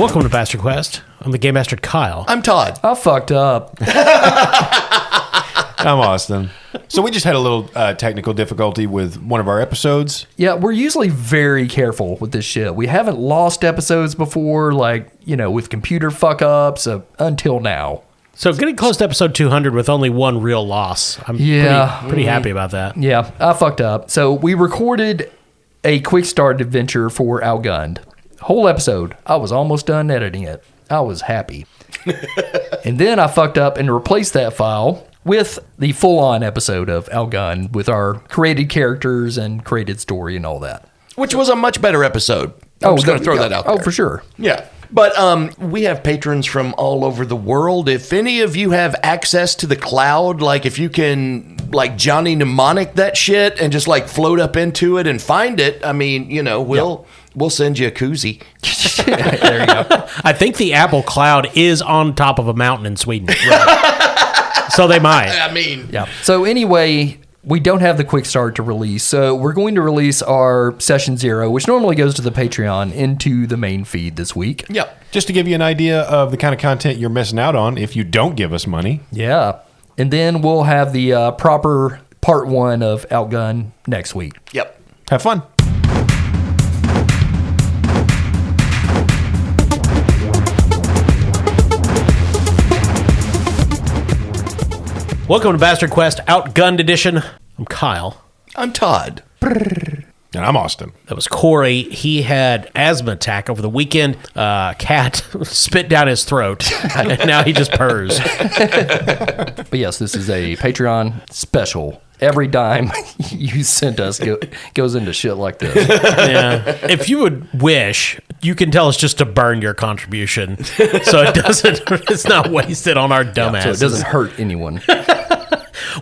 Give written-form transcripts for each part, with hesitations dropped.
Welcome to Bastard Quest. I'm the Game Master Kyle. I'm Todd. I fucked up. I'm Austin. So we just had a little technical difficulty with one of our episodes. Yeah, we're usually very careful with this shit. We haven't lost episodes before, with computer fuck-ups until now. So getting close to episode 200 with only one real loss. I'm pretty happy about that. Yeah, I fucked up. So we recorded a quick start adventure for Outgunned. Whole episode. I was almost done editing it. I was happy. And then I fucked up and replaced that file with the full-on episode of Outgunned with our created characters and created story and all that. Which was a much better episode. I'm just going to throw that out there. Oh, for sure. Yeah. But we have patrons from all over the world. If any of you have access to the cloud, like if you can Johnny Mnemonic that shit and just float up into it and find it, I mean, we'll send you a koozie. There you go. I think the Apple Cloud is on top of a mountain in Sweden. Right. So they might. I mean. Yeah. So anyway, we don't have the quick start to release. So we're going to release our session 0, which normally goes to the Patreon, into the main feed this week. Yep. Just to give you an idea of the kind of content you're missing out on if you don't give us money. Yeah. And then we'll have the proper part 1 of Outgun next week. Yep. Have fun. Welcome to Bastard Quest Outgunned Edition. I'm Kyle. I'm Todd. And I'm Austin. That was Corey. He had asthma attack over the weekend. Cat spit down his throat. And now he just purrs. But yes, this is a Patreon special. Every dime you sent us goes into shit like this. Yeah. If you would wish, you can tell us just to burn your contribution, so it's not wasted on our dumbasses. So it doesn't hurt anyone.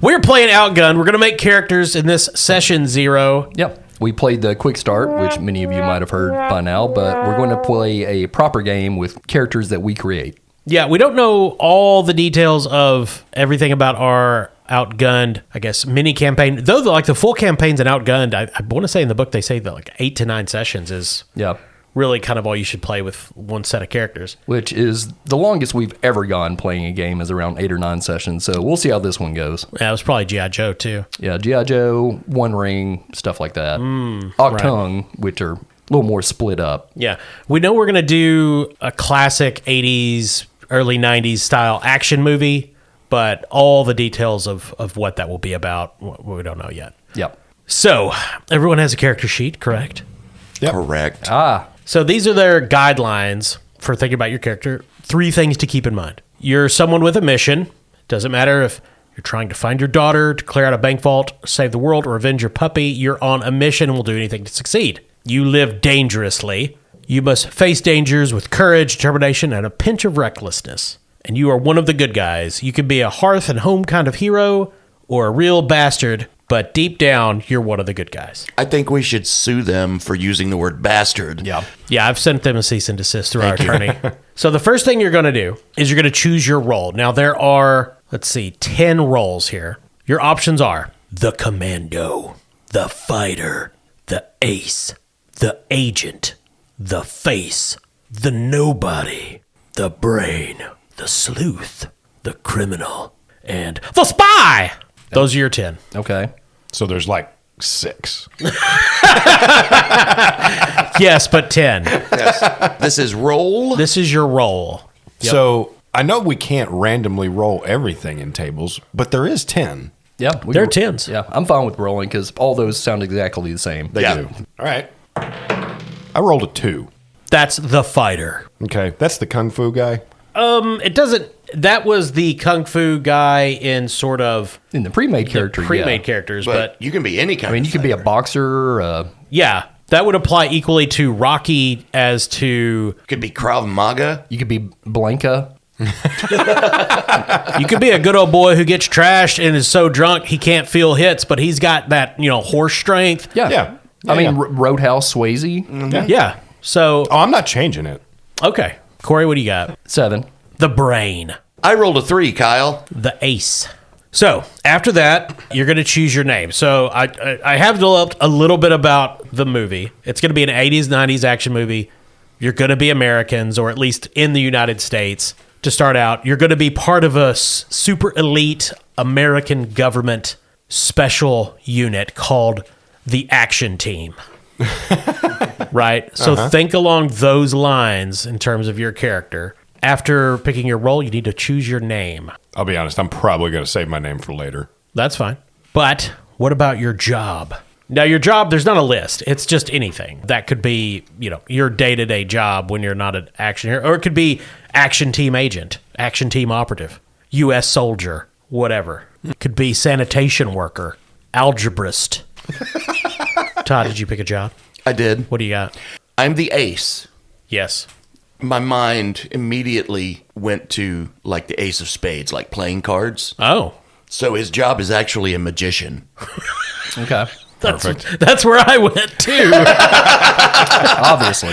We're playing Outgunned. We're going to make characters in this session 0. Yep. We played the quick start, which many of you might have heard by now, but we're going to play a proper game with characters that we create. Yeah, we don't know all the details of everything about our Outgunned, I guess, mini campaign. Though, the full campaigns in Outgunned, I want to say in the book they say that 8 to 9 sessions is really kind of all you should play with one set of characters. Which is the longest we've ever gone playing a game is around 8 or 9 sessions. So we'll see how this one goes. Yeah, it was probably G.I. Joe, too. Yeah, G.I. Joe, One Ring, stuff like that. Octung, which are a little more split up. Yeah. We know we're going to do a classic 80s, early 90s style action movie, but all the details of what that will be about, we don't know yet. Yep. So, everyone has a character sheet, correct? Yep. Correct. So these are their guidelines for thinking about your character. 3 things to keep in mind. You're someone with a mission. Doesn't matter if you're trying to find your daughter, to clear out a bank vault, save the world, or avenge your puppy. You're on a mission and will do anything to succeed. You live dangerously. You must face dangers with courage, determination, and a pinch of recklessness. And you are one of the good guys. You can be a hearth and home kind of hero or a real bastard, but deep down, you're one of the good guys. I think we should sue them for using the word bastard. Yeah. Yeah, I've sent them a cease and desist through our attorney. So the first thing you're going to do is you're going to choose your role. Now, there are, 10 roles here. Your options are the commando, the fighter, the ace, the agent, the face, the nobody, the brain, the sleuth, the criminal, and the spy. Those are your 10. Okay. So there's 6. Yes, but 10. Yes. This is roll. This is your role. Yep. So I know we can't randomly roll everything in tables, but there is 10. Yeah. They're 10s. Yeah. I'm fine with rolling because all those sound exactly the same. They do. All right. I rolled a 2. That's the fighter. Okay. That's the Kung Fu guy. It doesn't... That was the Kung Fu guy in sort of... In the pre-made character, pre-made characters, but... you can be any kind you could be a boxer. Yeah, that would apply equally to Rocky as to... You could be Krav Maga. You could be Blanca. You could be a good old boy who gets trashed and is so drunk he can't feel hits, but he's got that, horse strength. Yeah. Roadhouse Swayze. Mm-hmm. Yeah. So... Oh, I'm not changing it. Okay. Corey, what do you got? 7. The brain. I rolled a 3, Kyle. The ace. So after that, you're going to choose your name. So I have developed a little bit about the movie. It's going to be an 80s, 90s action movie. You're going to be Americans, or at least in the United States. To start out, you're going to be part of a super elite American government special unit called the Action Team. Right? So think along those lines in terms of your character. After picking your role, you need to choose your name. I'll be honest, I'm probably going to save my name for later. That's fine. But what about your job? Now, your job, there's not a list. It's just anything. That could be, your day-to-day job when you're not an action hero. Or it could be action team agent, action team operative, U.S. soldier, whatever. It could be sanitation worker, algebraist. Todd, did you pick a job? I did. What do you got? I'm the ace. Yes. My mind immediately went to like the ace of spades, like playing cards. Oh. So his job is actually a magician. Okay. Perfect. That's where I went, too. Obviously.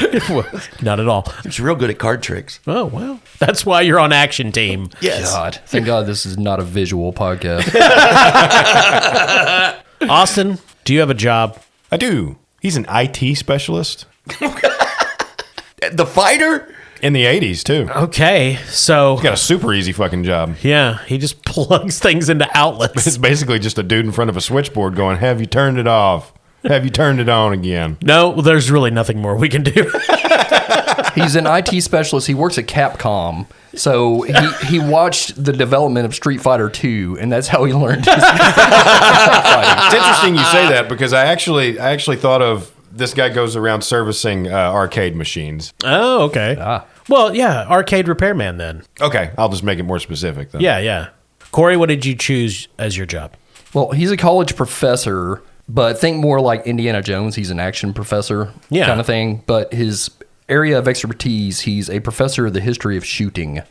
Not at all. He's real good at card tricks. Oh, well. That's why you're on action team. Yes. God. Thank God this is not a visual podcast. Austin, do you have a job? I do. He's an IT specialist. The fighter? In the 80s, too. Okay, so... He's got a super easy fucking job. Yeah, he just plugs things into outlets. It's basically just a dude in front of a switchboard going, have you turned it off? Have you turned it on again? No, there's really nothing more we can do. He's an IT specialist. He works at Capcom. So he watched the development of Street Fighter 2, and that's how he learned his fighting. It's interesting you say that because I actually thought of this guy goes around servicing arcade machines. Oh, okay. Well, yeah, arcade repairman then. Okay, I'll just make it more specific then. Yeah. Corey, what did you choose as your job? Well, he's a college professor, but think more like Indiana Jones. He's an action professor kind of thing. But his area of expertise, he's a professor of the history of shooting.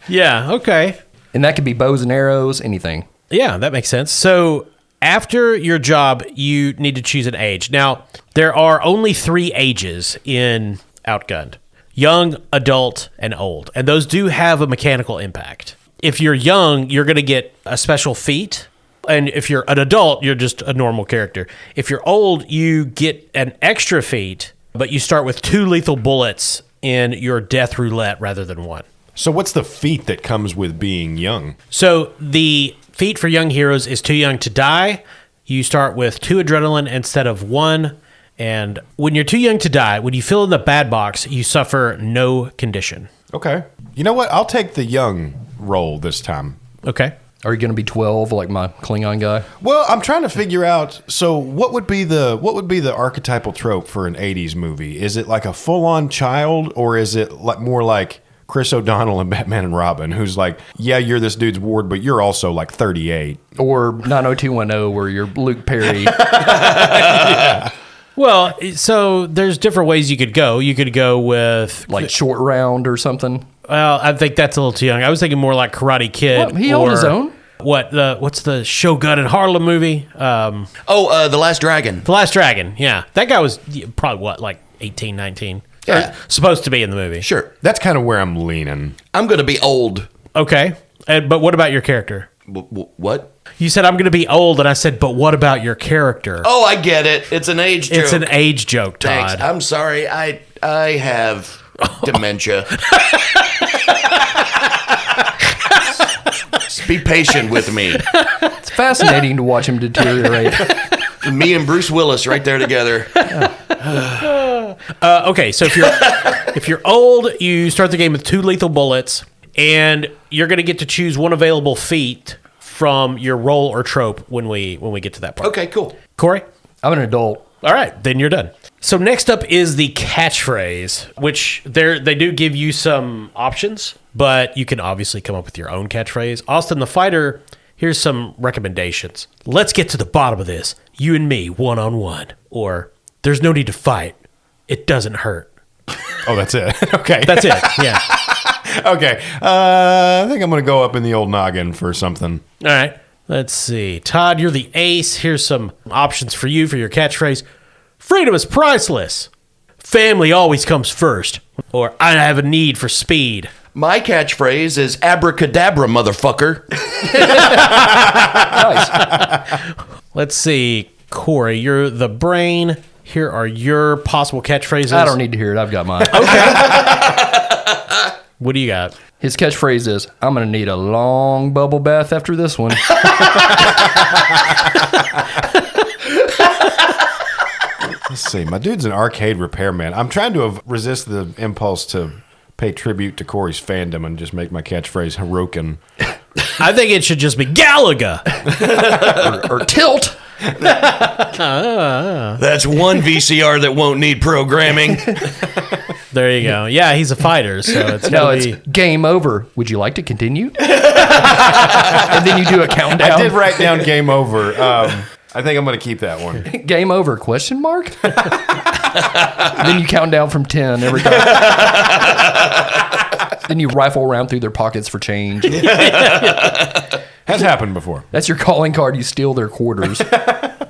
Yeah, okay. And that could be bows and arrows, anything. Yeah, that makes sense. So after your job, you need to choose an age. Now, there are only 3 ages in Outgunned: young, adult, and old. And those do have a mechanical impact. If you're young, you're going to get a special feat. And if you're an adult, you're just a normal character. If you're old, you get an extra feat, but you start with 2 lethal bullets in your death roulette rather than 1. So what's the feat that comes with being young? So the feat for young heroes is too young to die. You start with 2 adrenaline instead of 1. And when you're too young to die, when you fill in the bad box, you suffer no condition. Okay. You know what? I'll take the young role this time. Okay. Are you going to be 12 like my Klingon guy? Well, I'm trying to figure out. So, what would be the archetypal trope for an '80s movie? Is it like a full-on child, or is it like more like Chris O'Donnell and Batman and Robin, who's like, yeah, you're this dude's ward, but you're also like 38, or 90210, where you're Luke Perry? Yeah. Well, so there's different ways you could go. You could go with like Short Round or something. Well, I think that's a little too young. I was thinking more like Karate Kid. Well, he owned his own. What's the Shogun and Harlem movie? The Last Dragon. The Last Dragon, yeah. That guy was probably, like 18, 19? Yeah. Or supposed to be in the movie. Sure. That's kind of where I'm leaning. I'm going to be old. Okay. But what about your character? What? You said, I'm going to be old, and I said, but what about your character? Oh, I get it. It's an age joke. It's an age joke, Todd. Thanks. I'm sorry. I have dementia. Just be patient with me. It's fascinating to watch him deteriorate. Me and Bruce Willis right there together. Okay, so if you're old, you start the game with 2 lethal bullets, and you're going to get to choose 1 available feat from your role or trope when we get to that part. Okay, cool. Corey? I'm an adult. All right, then you're done. So next up is the catchphrase, which they do give you some options, but you can obviously come up with your own catchphrase. Austin the Fighter, here's some recommendations. Let's get to the bottom of this. You and me, one-on-one. Or, there's no need to fight. It doesn't hurt. Oh, that's it. Okay. That's it, yeah. Okay. I think I'm going to go up in the old noggin for something. All right. Let's see. Todd, you're the ace. Here's some options for you for your catchphrase. Freedom is priceless. Family always comes first. Or, I have a need for speed. My catchphrase is abracadabra, motherfucker. Nice. Let's see. Corey, you're the brain. Here are your possible catchphrases. I don't need to hear it. I've got mine. What do you got? His catchphrase is, I'm going to need a long bubble bath after this one. Let's see. My dude's an arcade repairman. I'm trying to resist the impulse to pay tribute to Corey's fandom and just make my catchphrase Hirokin. I think it should just be Galaga. or tilt. That's one VCR that won't need programming. There you go. Yeah, he's a fighter, so it's No, gonna it's be. game over. Would you like to continue? And then you do a countdown. I did write down game over. I think I'm going to keep that one. Game over, question mark? Then you count down from 10 every time. Then you rifle around through their pockets for change. Has happened before. That's your calling card. You steal their quarters.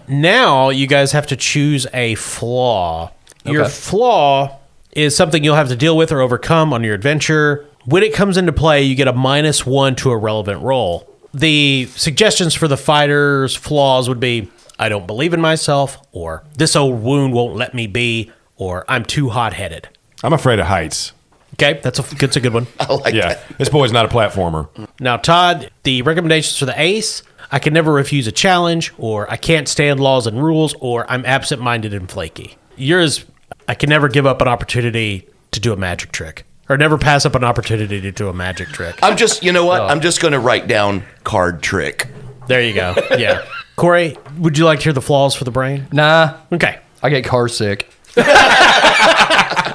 Now you guys have to choose a flaw. Your Okay. flaw is something you'll have to deal with or overcome on your adventure. When it comes into play, you get a -1 to a relevant roll. The suggestions for the fighter's flaws would be, I don't believe in myself, or this old wound won't let me be, or I'm too hot-headed. I'm afraid of heights. Okay, that's a good one. I like Yeah, that. this boy's not a platformer. Now, Todd, the recommendations for the ace, I can never refuse a challenge, or I can't stand laws and rules, or I'm absent-minded and flaky. Yours, I can never give up an opportunity to do a magic trick, or never pass up an opportunity to do a magic trick. I'm just, you know what? I'm just going to write down card trick. There you go. Yeah. Corey, would you like to hear the flaws for the brain? Nah, Okay. I get car sick.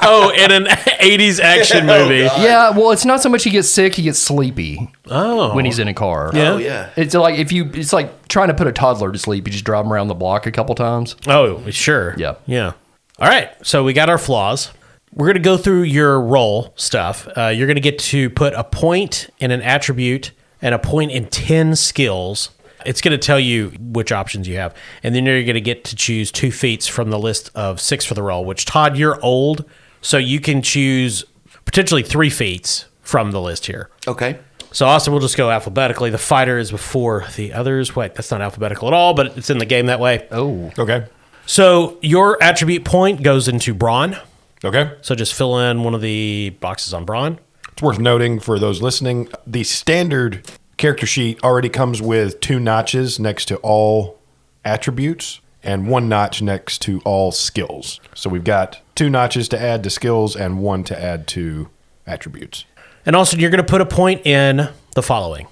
Oh, in an 80s action movie. Yeah, well, it's not so much he gets sick, he gets sleepy when he's in a car. Yeah. Oh, yeah. It's like it's like trying to put a toddler to sleep. You just drive him around the block a couple times. Oh, sure. Yeah. Yeah. All right. So we got our flaws. We're going to go through your role stuff. You're going to get to put a point in an attribute and a point in 10 skills. It's going to tell you which options you have. And then you're going to get to choose 2 feats from the list of 6 for the role, which, Todd, you're old, so you can choose potentially 3 feats from the list here. Okay. So, Austin, we'll just go alphabetically. The fighter is before the others. Wait, that's not alphabetical at all, but it's in the game that way. Oh. Okay. So, your attribute point goes into brawn. Okay. So, just fill in one of the boxes on brawn. It's worth noting for those listening, the standard character sheet already comes with 2 notches next to all attributes and 1 notch next to all skills. So we've got 2 notches to add to skills and 1 to add to attributes. And also, you're going to put a point in the following: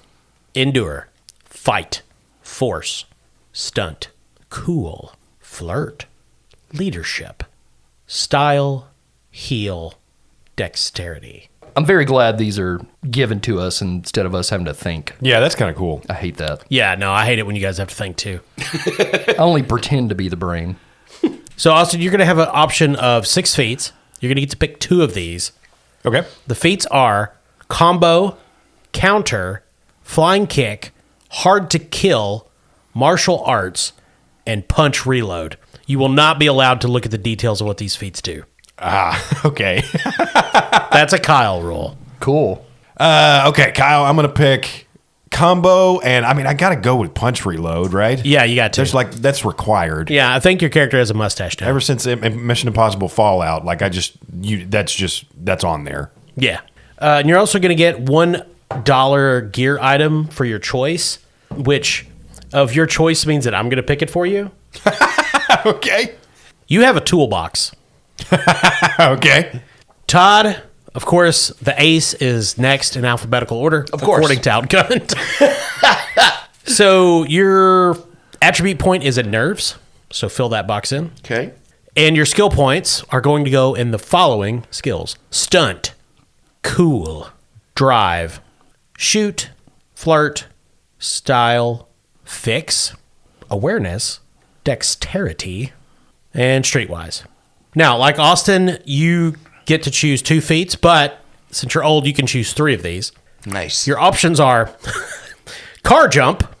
endure, fight, force, stunt, cool, flirt, leadership, style, heal, dexterity. I'm very glad these are given to us instead of us having to think. Yeah, that's kind of cool. I hate that. Yeah, no, I hate it when you guys have to think too. I only pretend to be the brain. So, Austin, you're going to have an option of 6 feats. You're going to get to pick 2 of these. Okay. The feats are combo, counter, flying kick, hard to kill, martial arts, and punch reload. You will not be allowed to look at the details of what these feats do. Okay. That's a Kyle rule. Cool. Okay, Kyle, I'm going to pick combo, and I mean, I got to go with punch reload, right? Yeah, you got to. There's that's required. Yeah, I think your character has a mustache now. Ever since Mission Impossible Fallout, that's on there. Yeah. And you're also going to get $1 gear item for your choice, which of your choice means that I'm going to pick it for you. Okay. You have a toolbox. Okay. Todd, of course, the ace is next in alphabetical order. Of course. According to Outgunned. So your attribute point is in nerves. So fill that box in. Okay. And your skill points are going to go in the following skills: stunt, cool, drive, shoot, flirt, style, fix, awareness, dexterity, and streetwise. Now, like Austin, you get to choose 2 feats, but since you're old, you can choose 3 of these. Nice. Your options are car jump,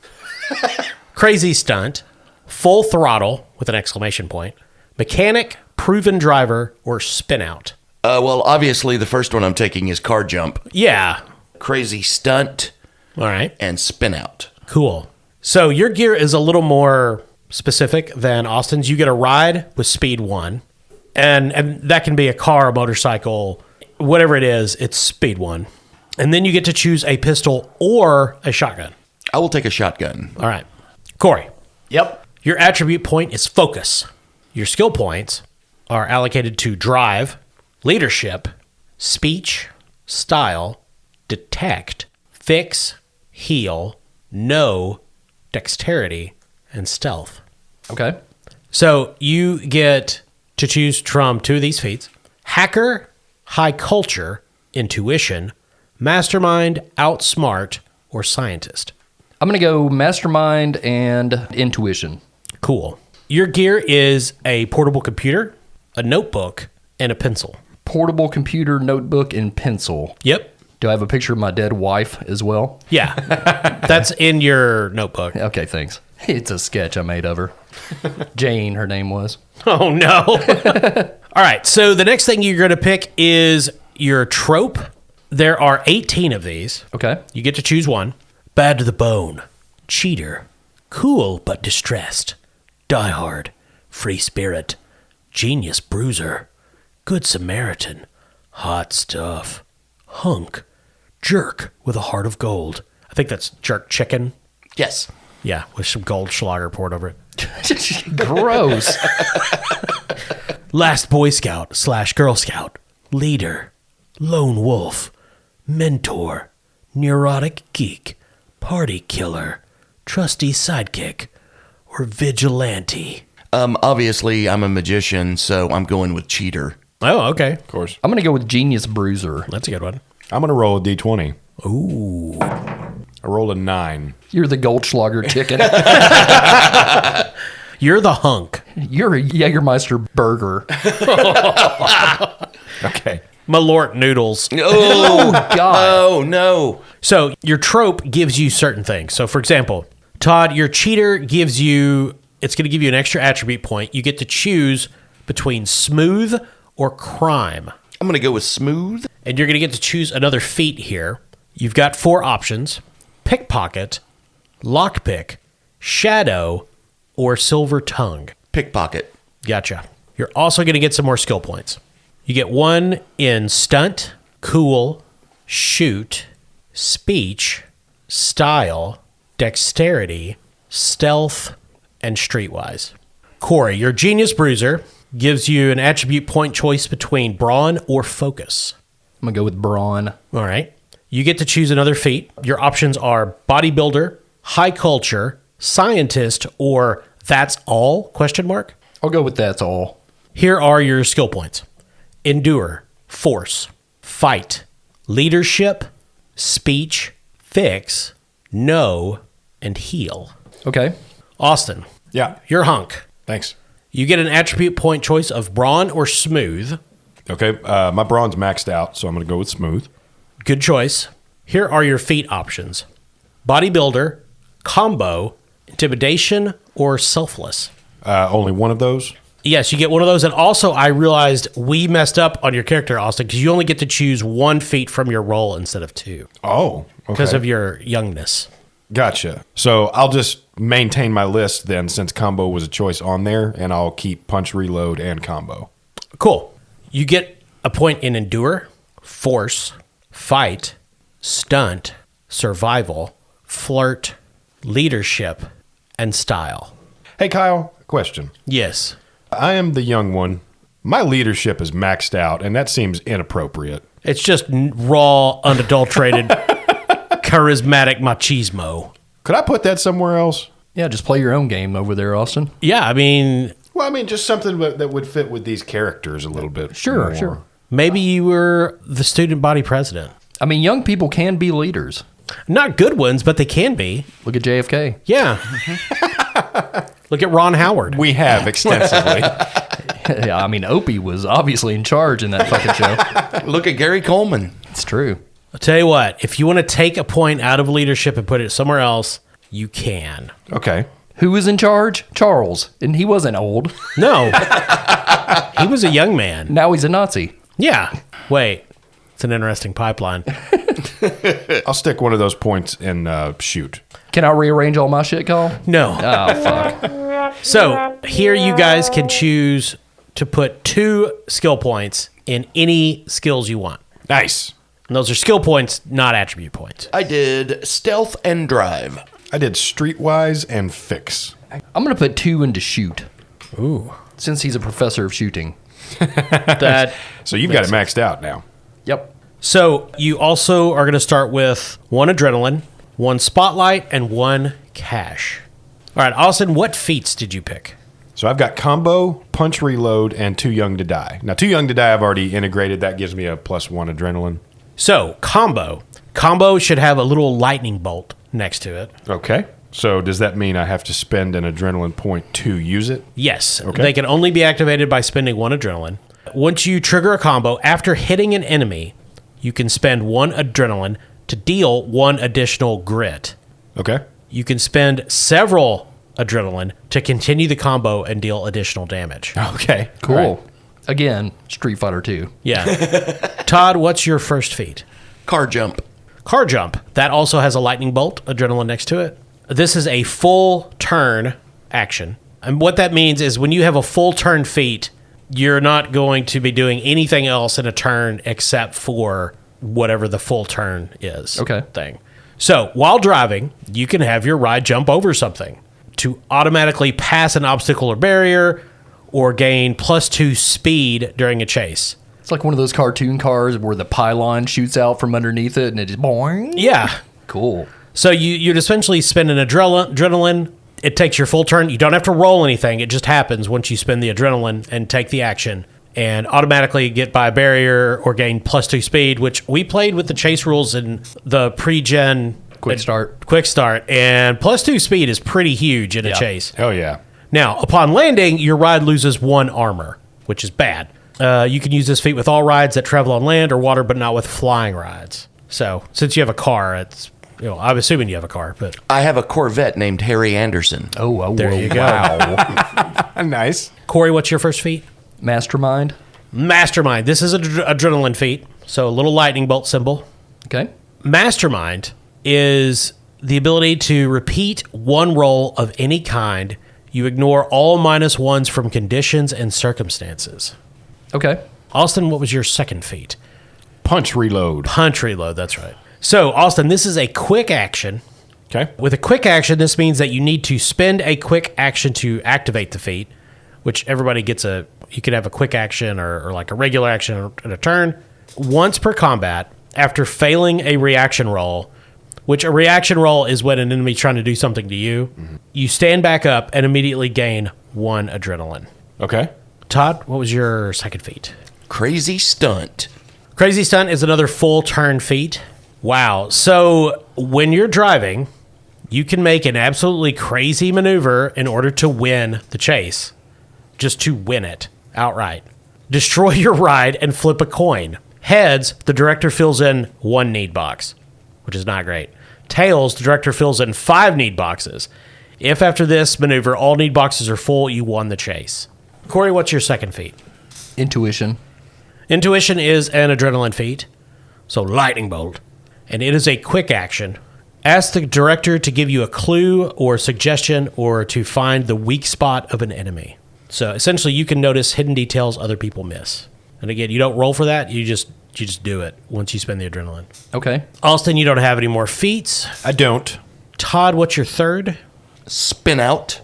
crazy stunt, full throttle with an exclamation point, mechanic, proven driver, or spin out. Well, obviously, the first one I'm taking is car jump, Yeah. crazy stunt, All right. and spin out. Cool. So your gear is a little more specific than Austin's. You get a ride with speed 1. And that can be a car, a motorcycle, whatever it is, it's speed 1. And then you get to choose a pistol or a shotgun. I will take a shotgun. All right. Corey, Yep. your attribute point is focus. Your skill points are allocated to drive, leadership, speech, style, detect, fix, heal, know, dexterity, and stealth. Okay. So you get to choose from 2 of these feats: hacker, high culture, intuition, mastermind, outsmart, or scientist. I'm going to go mastermind and intuition. Cool. Your gear is a portable computer, a notebook, and a pencil. Portable computer, notebook, and pencil. Yep. Do I have a picture of my dead wife as well? Yeah. That's in your notebook. Okay, thanks. It's a sketch I made of her. Jane, her name was. Oh, no. All right. So the next thing you're going to pick is your trope. There are 18 of these. Okay. You get to choose one. Bad to the bone, cheater, cool but distressed, diehard, free spirit, genius bruiser, good Samaritan, hot stuff, hunk, jerk with a heart of gold. I think that's jerk chicken. Yes. Yeah, with some Goldschlager poured over it. Gross. Last Boy Scout / Girl Scout, leader, lone wolf, mentor, neurotic geek, party killer, trusty sidekick, or vigilante. Obviously, I'm a magician, so I'm going with cheater. Oh, okay. Of course. I'm going to go with genius bruiser. That's a good one. I'm going to roll a d20. Ooh. I rolled a 9. You're the Goldschlager chicken. You're the hunk. You're a Jägermeister burger. Okay. Malort noodles. Oh, God. Oh, no. So your trope gives you certain things. So for example, Todd, your cheater gives you, it's going to give you an extra attribute point. You get to choose between smooth or crime. I'm going to go with smooth. And you're going to get to choose another feat here. You've got 4 options: pickpocket, lockpick, shadow, or silver tongue. Pickpocket. Gotcha. You're also going to get some more skill points. You get 1 in stunt, cool, shoot, speech, style, dexterity, stealth, and streetwise. Corey, your genius bruiser gives you an attribute point choice between brawn or focus. I'm going to go with brawn. All right. You get to choose another feat. Your options are bodybuilder, high culture, scientist, or that's all? Question mark. I'll go with that's all. Here are your skill points: endure, force, fight, leadership, speech, fix, know, and heal. Okay. Austin, Yeah. you're hunk. Thanks. You get an attribute point choice of brawn or smooth. Okay. My brawn's maxed out, so I'm going to go with smooth. Good choice. Here are your feat options: bodybuilder, combo, intimidation, or selfless. Only one of those? Yes, you get one of those. And also, I realized we messed up on your character, Austin, because you only get to choose 1 feat from your roll instead of 2 Oh, okay. because of your youngness. Gotcha. So I'll just maintain my list then, since combo was a choice on there, and I'll keep punch, reload, and combo. Cool. You get a point in endure, force, fight, stunt, survival, flirt, leadership, and style. Hey, Kyle, question. Yes. I am the young one. My leadership is maxed out, and that seems inappropriate. It's just raw, unadulterated, charismatic machismo. Could I put that somewhere else? Yeah, just play your own game over there, Austin. Yeah, I mean, Well, I mean, just something that would fit with these characters a little bit. Sure, more. sure. maybe you were the student body president. I mean, young people can be leaders. Not good ones, but they can be. Look at JFK. Yeah. Look at Ron Howard. We have extensively. Yeah, I mean, Opie was obviously in charge in that fucking show. Look at Gary Coleman. It's true. I'll tell you what, if you want to take a point out of leadership and put it somewhere else, you can. Okay. Who was in charge? Charles. And he wasn't old. No. He was a young man. Now he's a Nazi. Yeah. Wait. It's an interesting pipeline. I'll stick one of those points in shoot. Can I rearrange all my shit, Cole? No. Oh, fuck. So here you guys can choose to put 2 skill points in any skills you want. Nice. And those are skill points, not attribute points. I did stealth and drive. I did streetwise and fix. I'm going to put 2 into shoot, Ooh. since he's a professor of shooting. That. So you've got it maxed out now. Yep. So you also are going to start with 1 adrenaline, 1 spotlight, and 1 cash. All right, Austin, what feats did you pick? So I've got combo, punch reload, and too young to die. Now, too young to die I've already integrated. That gives me a +1 adrenaline. So, combo. Combo should have a little lightning bolt next to it. Okay. So does that mean I have to spend an adrenaline point to use it? Yes. Okay. They can only be activated by spending 1 adrenaline. Once you trigger a combo, after hitting an enemy, you can spend 1 adrenaline to deal 1 additional grit. Okay. You can spend several adrenaline to continue the combo and deal additional damage. Okay. Cool. All right. Again, Street Fighter 2. Yeah. Todd, what's your first feat? Car jump. Car jump. That also has a lightning bolt, adrenaline next to it. This is a full turn action. And what that means is when you have a full turn feat, you're not going to be doing anything else in a turn except for whatever the full turn is. Okay. Thing. So while driving, you can have your ride jump over something to automatically pass an obstacle or barrier or gain +2 speed during a chase. It's like one of those cartoon cars where the pylon shoots out from underneath it and it just boing. Yeah. Cool. So you'd essentially spend an adrenaline. It takes your full turn. You don't have to roll anything. It just happens once you spend the adrenaline and take the action and automatically get by a barrier or gain +2 speed, which we played with the chase rules in the pre-gen Quick start. Quick start. And +2 speed is pretty huge in a Yeah. chase. Oh, yeah. Now, upon landing, your ride loses 1 armor, which is bad. You can use this feat with all rides that travel on land or water, but not with flying rides. So, since you have a car, it's I'm assuming you have a car, but I have a Corvette named Harry Anderson. Oh, there you go. Wow. Nice. Corey, what's your first feat? Mastermind. Mastermind. This is an adrenaline feat, so a little lightning bolt symbol. Okay. Mastermind is the ability to repeat 1 roll of any kind. You ignore all -1s from conditions and circumstances. Okay. Austin, what was your second feat? Punch reload. Punch reload, that's right. So, Austin, this is a quick action. Okay. With a quick action, this means that you need to spend a quick action to activate the feat, which everybody gets you can have a quick action or like a regular action in a turn. Once per combat, after failing a reaction roll, which a reaction roll is when an enemy's trying to do something to you, you stand back up and immediately gain 1 adrenaline. Okay. Todd, what was your second feat? Crazy stunt. Crazy Stunt is another full turn feat. Wow. So when you're driving, you can make an absolutely crazy maneuver in order to win the chase. Just to win it outright. Destroy your ride and flip a coin. Heads, the director fills in 1 need box, which is not great. Tails, the director fills in 5 need boxes. If after this maneuver all need boxes are full, you won the chase. Corey, what's your second feat? Intuition. Intuition is an adrenaline feat, so lightning bolt, and it is a quick action. Ask the director to give you a clue or suggestion or to find the weak spot of an enemy. So essentially, you can notice hidden details other people miss. And again, you don't roll for that; you just do it once you spend the adrenaline. Okay. Austin, you don't have any more feats. I don't. Todd, what's your third? Spin out.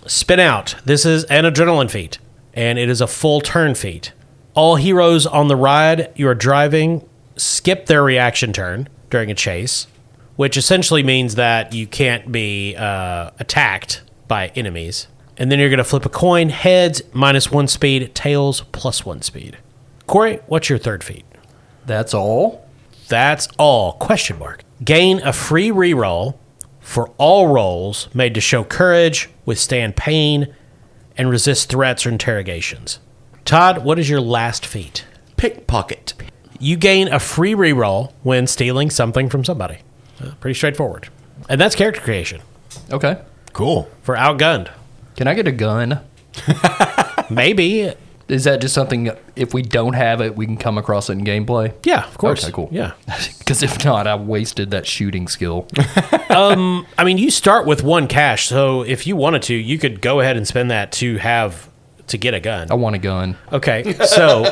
Spin out. This is an adrenaline feat, and it is a full turn feat. All heroes on the ride you are driving skip their reaction turn during a chase, which essentially means that you can't be attacked by enemies. And then you're going to flip a coin. Heads, -1 speed. Tails, +1 speed. Corey, what's your third feat? That's all. That's all. Question mark. Gain a free reroll for all rolls made to show courage, withstand pain, and resist threats or interrogations. Todd, what is your last feat? Pickpocket. You gain a free reroll when stealing something from somebody. Pretty straightforward. And that's character creation Okay. Cool. for Outgunned. Can I get a gun? Maybe. Is that just something, if we don't have it, we can come across it in gameplay? Yeah, of course. Okay, cool. Yeah. Because if not, I wasted that shooting skill. I mean, you start with 1 cash, so if you wanted to, you could go ahead and spend that to get a gun. I want a gun. Okay, so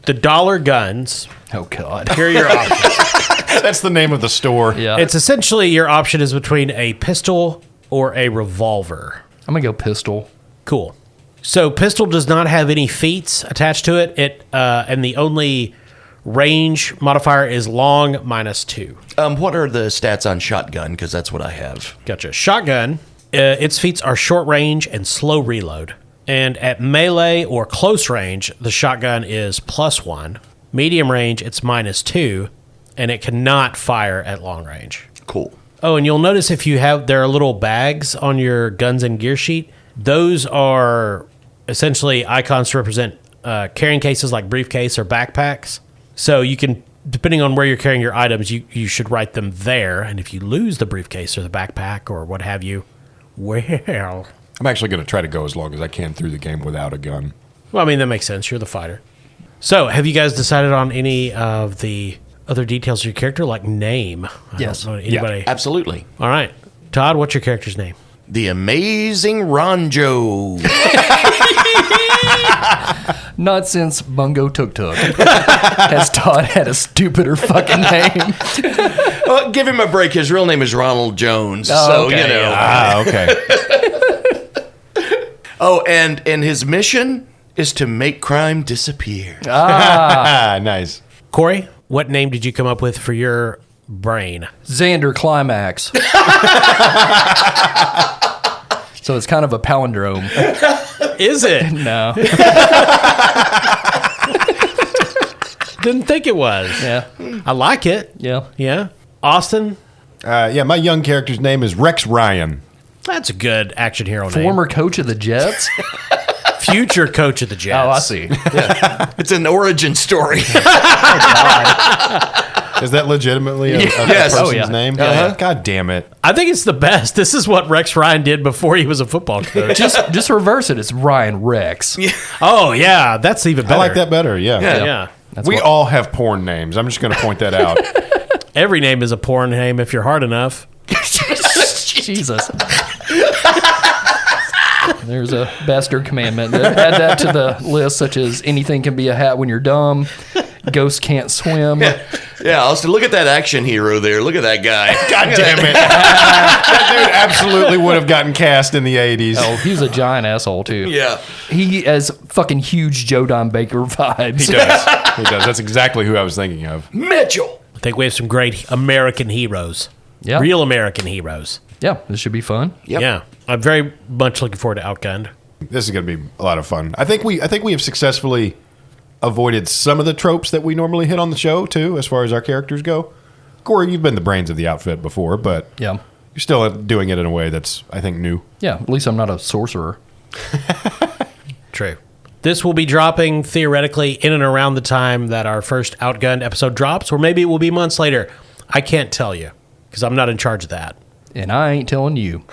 the dollar guns. Oh, God. Here are your options. That's the name of the store. Yeah. It's essentially your option is between a pistol or a revolver. I'm going to go pistol. Cool. So pistol does not have any feats attached to it. And the only range modifier is long -2. What are the stats on shotgun? Because that's what I have. Gotcha. Shotgun, its feats are short range and slow reload. And at melee or close range, the shotgun is +1. Medium range, it's -2. And it cannot fire at long range. Cool. Oh, and you'll notice there are little bags on your guns and gear sheet. Those are essentially icons to represent carrying cases like briefcase or backpacks. So you can, depending on where you're carrying your items, you should write them there. And if you lose the briefcase or the backpack or what have you, well... I'm actually going to try to go as long as I can through the game without a gun. Well, I mean, that makes sense. You're the fighter. So have you guys decided on any of the other details of your character, like name? Yes. I don't know anybody? Absolutely. All right. Todd, what's your character's name? The Amazing Ronjo. Not since Bungo Tuk Tuk has Todd had a stupider fucking name. Well, give him a break. His real name is Ronald Jones. Oh, so, okay, you know. Ah, okay. Oh, and his mission is to make crime disappear. Nice. Corey, what name did you come up with for your brain? Xander Climax. So it's kind of a palindrome. Is it? No. Didn't think it was. Yeah. I like it. Yeah. Yeah. Austin, My young character's name is Rex Ryan. that's a good action hero name. Former coach of the Jets. Future coach of the Jets. Oh, I see. It's an origin story. Is that legitimately a Yes. person's Oh, yeah. name? Uh-huh. God damn it. I think it's the best. This is what Rex Ryan did before he was a football coach. Just reverse it. It's Ryan Rex. Oh, yeah. That's even better. I like that better, yeah. Yeah. That's We what- all have porn names. I'm just going to point that out. Every name is a porn name if you're hard enough. Jesus. There's a bastard commandment. Add that to the list, such as anything can be a hat when you're dumb. Ghosts can't swim. Yeah, Austin, look at that action hero there. Look at that guy. God damn it. That dude absolutely would have gotten cast in the 80s. Oh, he's a giant asshole, too. Yeah. He has fucking huge Joe Don Baker vibes. He does. He does. That's exactly who I was thinking of. Mitchell. I think we have some great American heroes. Yeah. Real American heroes. Yeah, this should be fun. Yep. Yeah. I'm very much looking forward to Outgunned. This is going to be a lot of fun. I think we have successfully avoided some of the tropes that we normally hit on the show, too, as far as our characters go. Corey, you've been the brains of the outfit before, but Yeah. you're still doing it in a way that's, I think, new. Yeah, at least I'm not a sorcerer. True. This will be dropping theoretically in and around the time that our first Outgunned episode drops, or maybe it will be months later. I can't tell you because I'm not in charge of that. And I ain't telling you.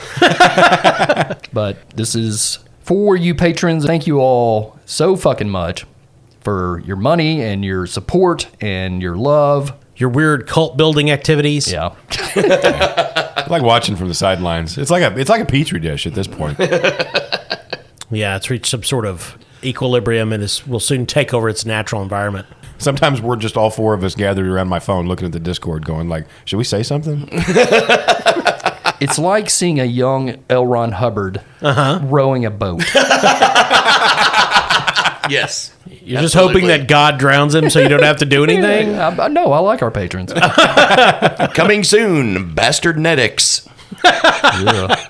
But this is for you patrons. Thank you all so fucking much for your money and your support and your love. Your weird cult building activities. Yeah. I like watching from the sidelines. It's like a petri dish at this point. Yeah, it's reached some sort of equilibrium and will soon take over its natural environment. Sometimes we're just all four of us gathered around my phone looking at the Discord going like, should we say something? It's like seeing a young L. Ron Hubbard rowing a boat. Yes. You're just hoping that God drowns him so you don't have to do anything? No, I like our patrons. Coming soon, Bastardnetics. Yeah.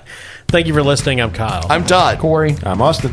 Thank you for listening. I'm Kyle. I'm Todd. Corey. I'm Austin.